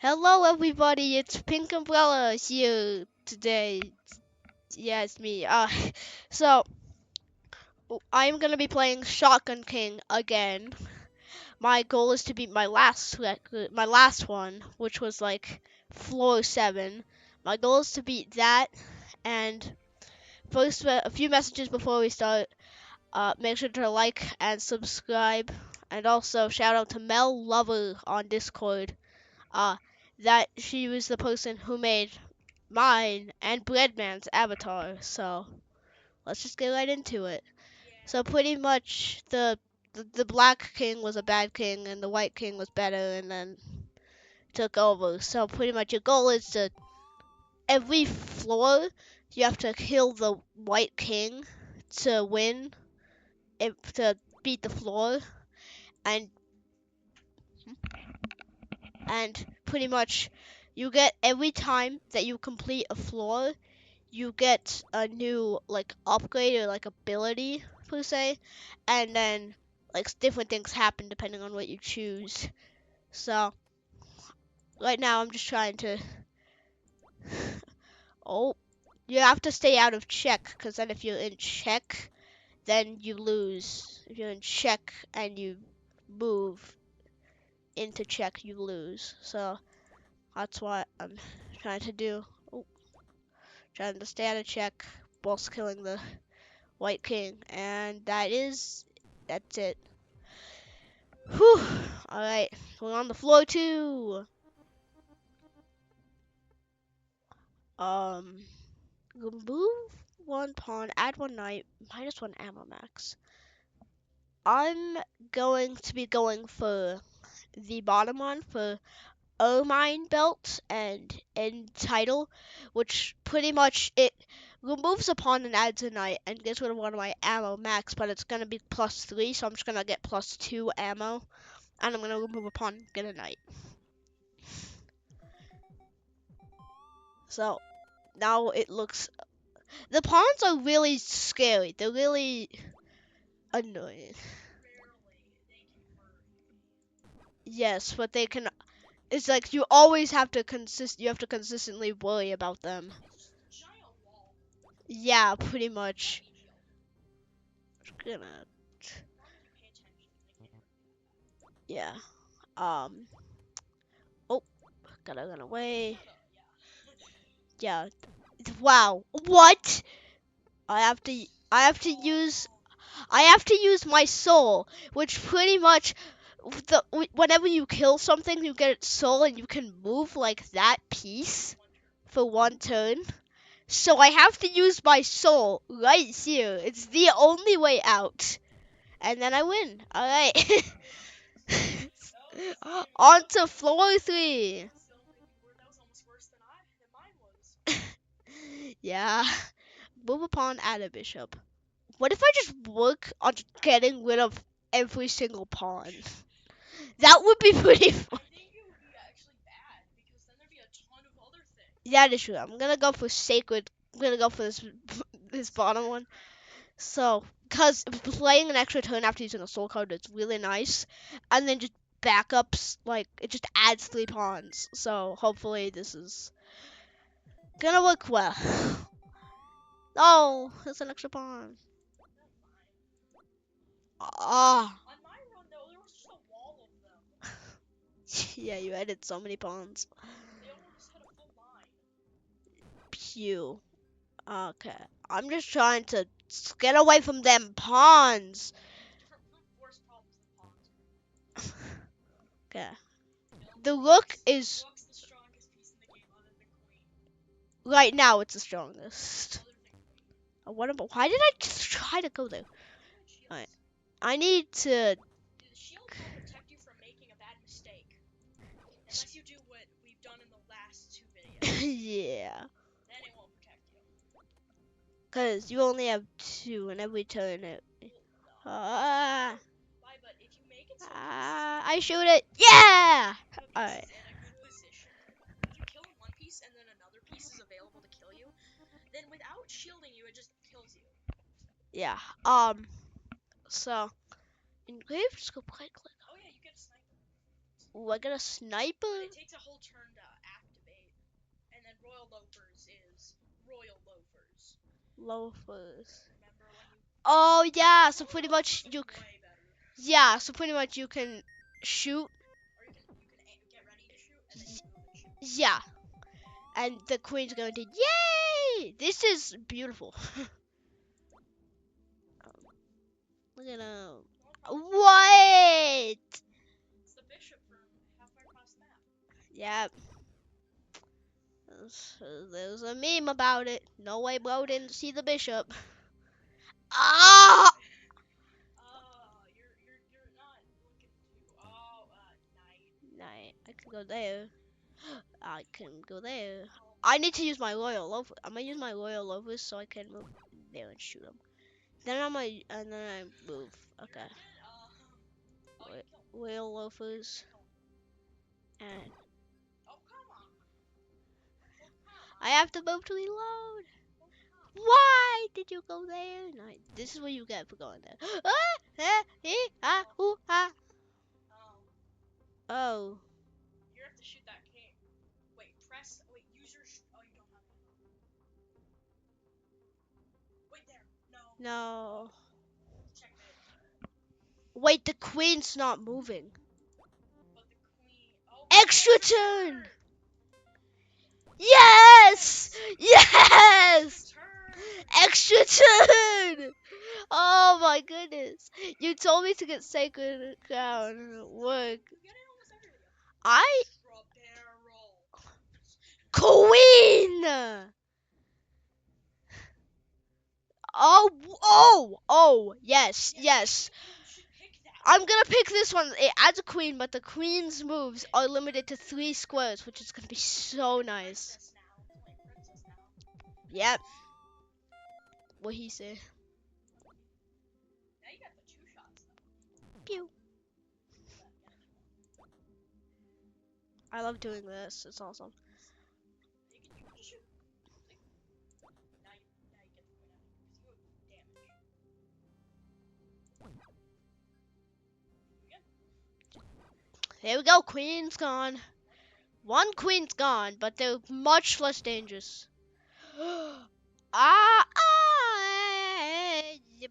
Hello everybody, it's Pink Umbrella here today. Yeah, it's me. So I'm gonna be playing Shotgun King again. My goal is to beat my last one, which was like floor 7. My goal is to beat that. And first, a few messages before we start. Make sure to like and subscribe, and also shout out to Mel Lover on Discord. Uh, that she was the person who made mine and Breadman's avatar. So let's just get right into it. So pretty much the Black King was a bad king and the White King was better and then took over. So pretty much your goal is to every floor you have to kill the White King to win, to beat the floor, and pretty much you get every time that you complete a floor you get a new like upgrade or like ability per se, and then like different things happen depending on what you choose. So right now I'm just trying to oh, you have to stay out of check, because then if you're in check then you lose. If you're in check and you move into check you lose. So that's what I'm trying to do. Oh, trying to stay out of check whilst killing the White King, and that's it. Whew. Alright, we're on the floor two. Um, remove one pawn, add one knight, -1 ammo max. I'm going to be going for the bottom one for Ermine belt and end title, which pretty much it removes a pawn and adds a knight and gets rid of one of my ammo max, but it's gonna be +3, so I'm just gonna get +2 ammo, and I'm gonna remove a pawn and get a knight. So now it looks. The pawns are really scary. They're really annoying. Yes, but they can. It's like you always have to You have to consistently worry about them. Yeah, pretty much. Gonna. Yeah. Um. Oh, gotta run away. Yeah. Wow. What? I have to. I have to use. I have to use my soul, which pretty much whenever you kill something, you get its soul and you can move like that piece for one turn. So I have to use my soul right here. It's the only way out. And then I win. Alright. On to floor 3. Yeah. Move upon add a bishop. What if I just work on getting rid of every single pawn? That would be pretty fun. Yeah, that is true. I'm gonna go for sacred. I'm gonna go for this this bottom one. So, because playing an extra turn after using a soul card is really nice, and then just backups, like it just adds 3 pawns. So hopefully this is gonna work well. Oh, it's an extra pawn. Ah. Yeah, you added so many pawns. Pew. Okay. I'm just trying to get away from them pawns. Okay. The rook is right now it's the strongest. What about? Why did I just try to go there? Alright. I need to. Yeah. Cause you only have 2 and every turn it. Ah. I shoot it. Yeah. Alright. Yeah. So engraved scope right click. Ooh, I got a sniper. But it takes a whole turn to activate. And then Royal Loafers is Royal Loafers. Loafers. Remember when you... Oh yeah, so pretty much you. Way better. Yeah, so pretty much you can shoot. Or you can get ready to shoot, and then you move and shoot. Yeah, and the queen's going to. Yay! This is beautiful. Look at him. What? It's the bishop from halfway across the map. Yep. There's a meme about it. No way bro didn't see the bishop. Ah! You're not looking to... Oh, knight. Knight. I can go there. I can go there. I need to use my royal loafer. I'm gonna use my royal loafers so I can move there and shoot them. Then and then I move. Okay. Royal loafers. And Oh, come on. I have to move to reload. Why did you go there? No, this is what you get for going there. Oh. You have to shoot that king. Wait, use your... Oh, you don't have it. Wait there. No. No. Checkmate. Wait, the queen's not moving. But the queen... Oh, Extra turn! Yes! Yes! Extra turn! Oh my goodness. You told me to get Sacred Crown. Work. I... Queen! Oh, yes, yes. I'm gonna pick this one. It adds a queen, but the queen's moves are limited to 3 squares, which is gonna be so nice. Yep. What he said. Pew. I love doing this. It's awesome. There we go. Queen's gone. One queen's gone, but they're much less dangerous. Yep,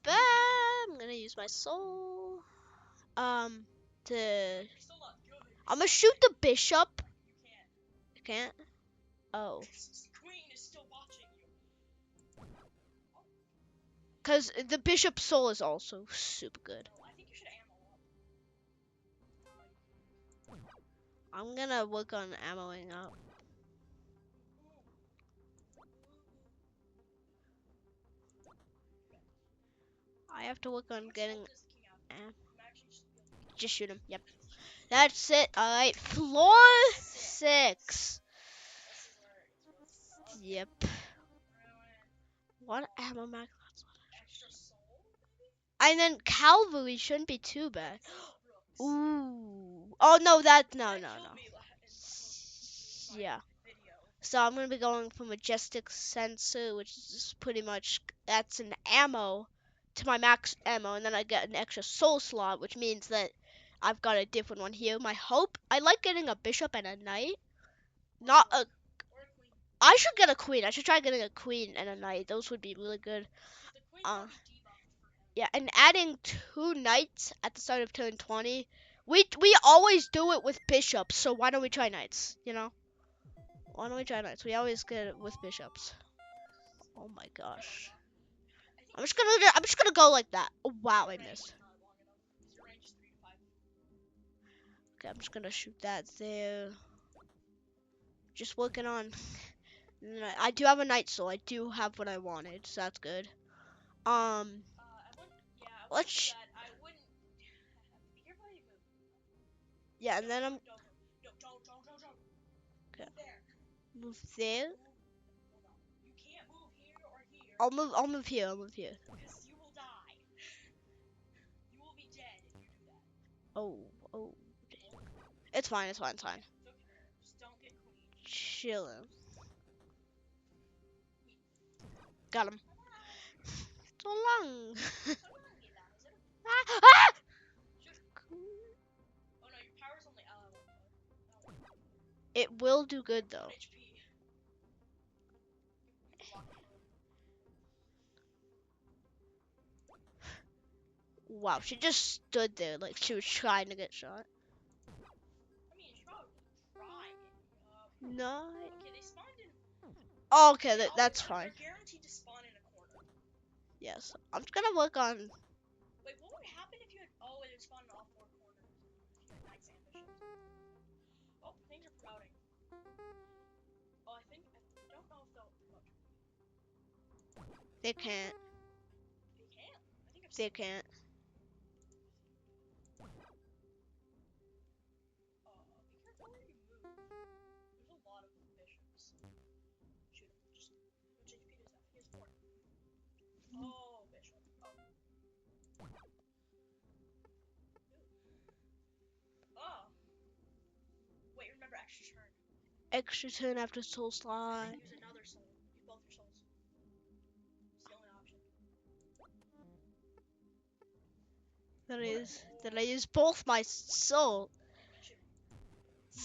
I'm gonna use my soul. To... I'm gonna shoot the bishop. You can't? Oh. Because the bishop's soul is also super good. I'm gonna work on ammoing up. I have to work on getting... Just shoot him. Yep. That's it. Alright. Floor 6. Yep. What ammo max? And then cavalry shouldn't be too bad. Ooh. Oh no, no. Yeah. So I'm gonna be going for majestic sensor, which is pretty much that's an ammo to my max ammo, and then I get an extra soul slot, which means that I've got a different one here. My hope, I like getting a bishop and a knight. Not a... I should get a queen. I should try getting a queen and a knight. Those would be really good. Yeah, and adding 2 knights at the start of turn 20. We always do it with bishops, so why don't we try knights, you know? Why don't we try knights? We always get it with bishops. Oh my gosh. I'm just gonna go like that. Oh, wow, I missed. Okay, I'm just gonna shoot that there. Just working on... I do have a knight soul. I do have what I wanted, so that's good. Let's... Yeah, and then I'm... Okay. Move there. I'll move here. Because you will die. You will be dead if you do that. Oh. It's fine. It's okay. Just don't get queen. Chillin'. Got him. So long. Ah! Oh no, your power's only It will do good though. HP. Wow, she just stood there like she was trying to get shot. I mean, she probably tried getting up. No. Okay, they spawned in. Oh, okay, Yeah, that's fine. They're guaranteed to spawn in a corner. Yes, I'm just gonna work on. Wait, what would happen if you had? Oh, it would spawn in all four corners. If you had nice ambitions. Oh, things are promoting. Oh, I don't know if they'll promote. They can't. They can. I think I've They seen. can't. Be careful where you move. There's a lot of bishops. Shoot him. Just how much HP does that? He has 4. Oh, bishop. Oh. Oh. Wait, remember extra turn. Extra turn after soul slot. Use another soul. Use both your souls. It's the only option. That I use both my soul. Shoot.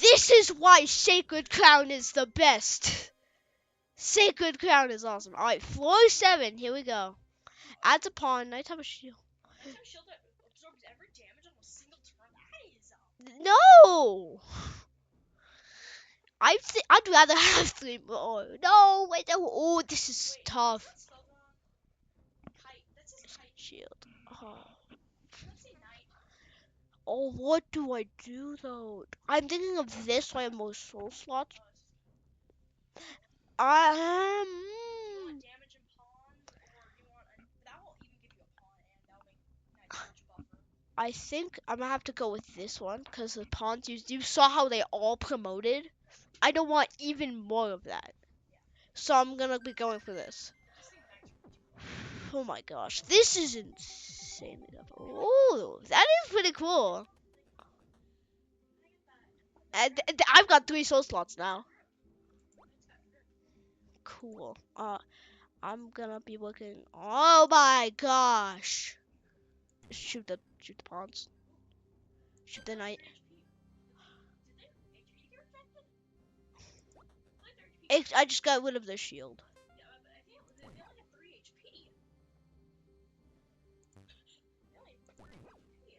This is why Sacred Crown is the best. Sacred Crown is awesome. Alright, floor 7. Here we go. Adds a pawn. Nighttime a shield. Nighttime shield that absorbs every damage on a single turn. That is No! I'd rather have 3 more. No, wait, no. Oh, this is Wait, tough. what's that spell on? Kite. That's his kite. Shield. Oh. Let's say knight. Oh, what do I do though? I'm thinking of this so I have more soul slots. Do you Um, want damage and pawns, or do you want that will even give you a pawn, and that'll make knight a much buffer. I think I'm gonna have to go with this one because the pawns you saw how they all promoted. I don't want even more of that, so I'm gonna be going for this. I just think knights are too. Oh my gosh, this is insane. Oh, that is pretty cool. And I've got 3 soul slots now. Cool. I'm gonna be looking. Oh my gosh! Shoot the pawns. Shoot the knight. I just got rid of their shield. Yeah, but I think they only have 3 HP. They only have 3 HP.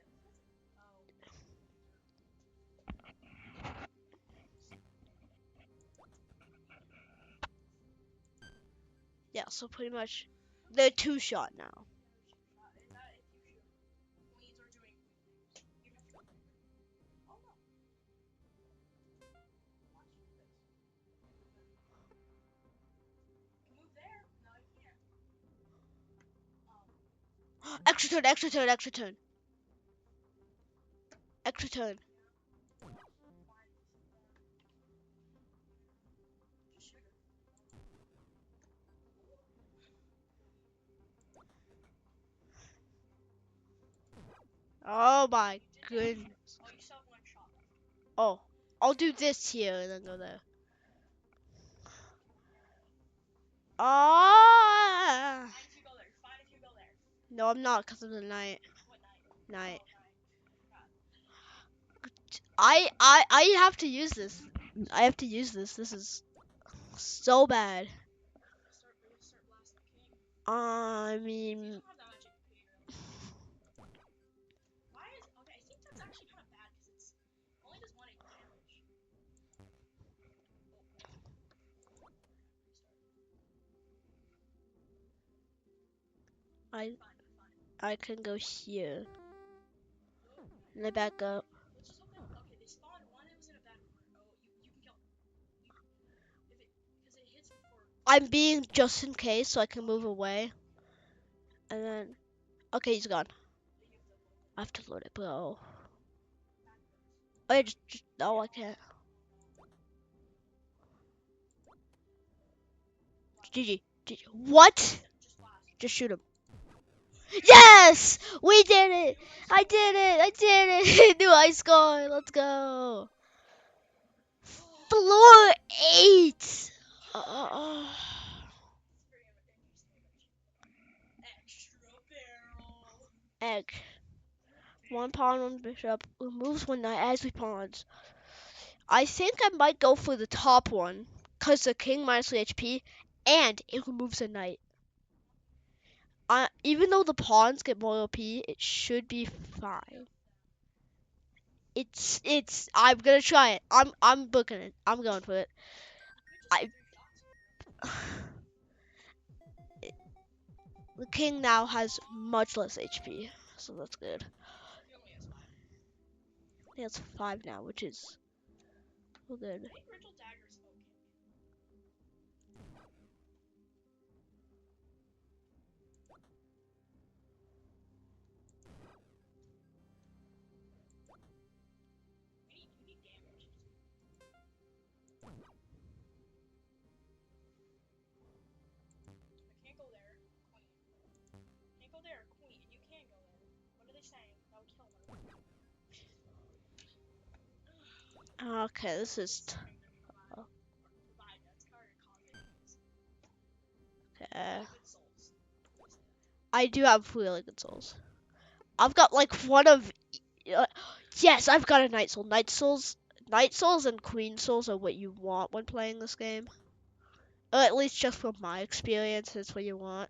Yeah, so pretty much they're 2 shot now. Is that if you shoot queens or doing queens? You have to. Oh no. Watch this. You can move there. No, you can't. Extra turn, extra turn, extra turn. Extra turn. Just shoot her. Oh my goodness. Oh, you still have 1 shot left. Oh, I'll do this here and then go there. Ah! Fine if you go there. You're fine if you go there. No, I'm not because of the knight. What knight? Knight. Oh, knight. I have to use this. I have to use this. This is so bad. You'll start blasting the king. I You mean, don't have that much HP, really. Why is okay? I think that's actually kind of bad because it's only does 1 damage. I Fine. I can go here. And I back up. Let's just hope that. Okay, they spawned one. It was in a bad corner. Oh, you can kill. If it because it hits before. I'm being just in case so I can move away. And then, okay, he's gone. I have to load it, bro. Oh yeah, just no, I can't. GG. What? Just shoot him. Yes! We did it! I did it! I did it! New high score! Let's go! Floor 8! Extra barrel. Egg. 1 pawn, 1 bishop. Removes 1 knight, adds 3 pawns. I think I might go for the top one, cause the king minus 3 HP, and it removes a knight. Even though the pawns get more OP, it should be fine. It's. I'm gonna try it. I'm booking it. I'm going for it. I. The king now has much less HP, so that's good. He only has 5. I think it's 5 now, which is good. I think Ritual Dagger's okay. We need damage. I can't go there. Queen. Can't go there. Queen. You can go there. What are they saying? That would kill them. Okay, this is. Okay. I do have really good souls. I've got like one of. Yes, I've got a Knight Soul. Knight Souls and Queen Souls are what you want when playing this game. Or at least just from my experience, that's what you want.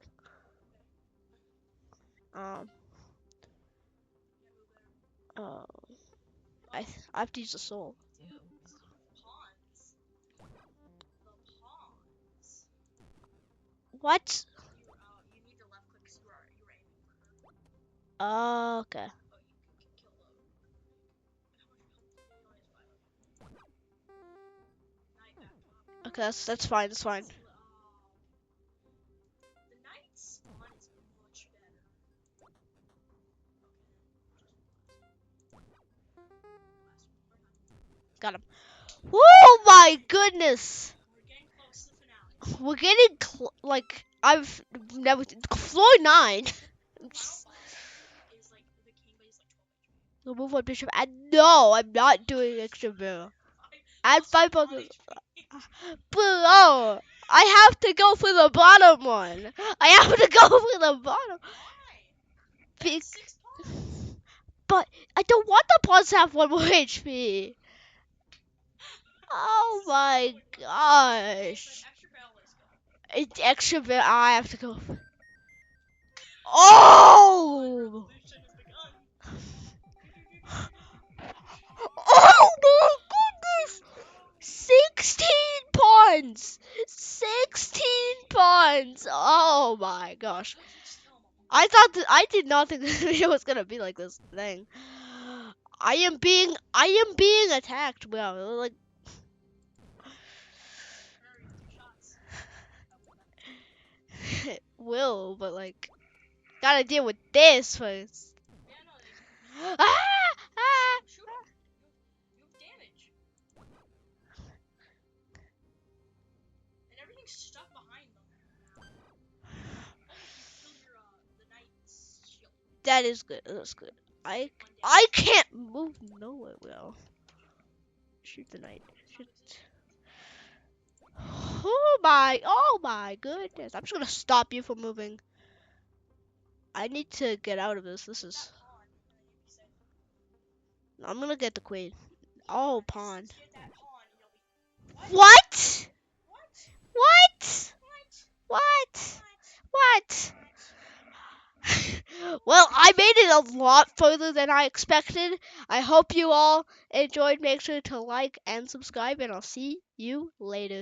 Oh, I have to use a soul. What? You need to left click. You're aiming for her. Okay. Oh, you can kill them. Okay, that's fine. That's fine. The knight spawn is much better. Got him. Oh my goodness! We're getting close to the finale. We're getting like I've never floor 9. Is like the king, but he's like 12 HP. Remove one bishop. And no, I'm not doing extra barrel. Add 5 on Bro, I have to go for the bottom one. I have to go for the bottom. Why? 6 pawns. But I don't want the pawns to have 1 more HP. Oh my gosh. Extra barrel, let's go. It's extra barrel. I have to go. Oh! Oh my goodness! 16 pawns! 16 pawns! Oh my gosh. I did not think this video was gonna be like this thing. I am being attacked, bro. Like will, but like gotta deal with this first. Yeah, no, Ah! Ah! shoot him. You have damage. And everything's stuck behind them. Kill your, the knight's shield. That is good. That's good. I can't move nowhere, bro. Shoot the knight. Shoot. Oh my goodness. I'm just gonna stop you from moving. I need to get out of this. This is. I'm gonna get the queen. Oh, pawn. What? What? What? What? Well, I made it a lot further than I expected. I hope you all enjoyed. Make sure to like and subscribe, and I'll see you later.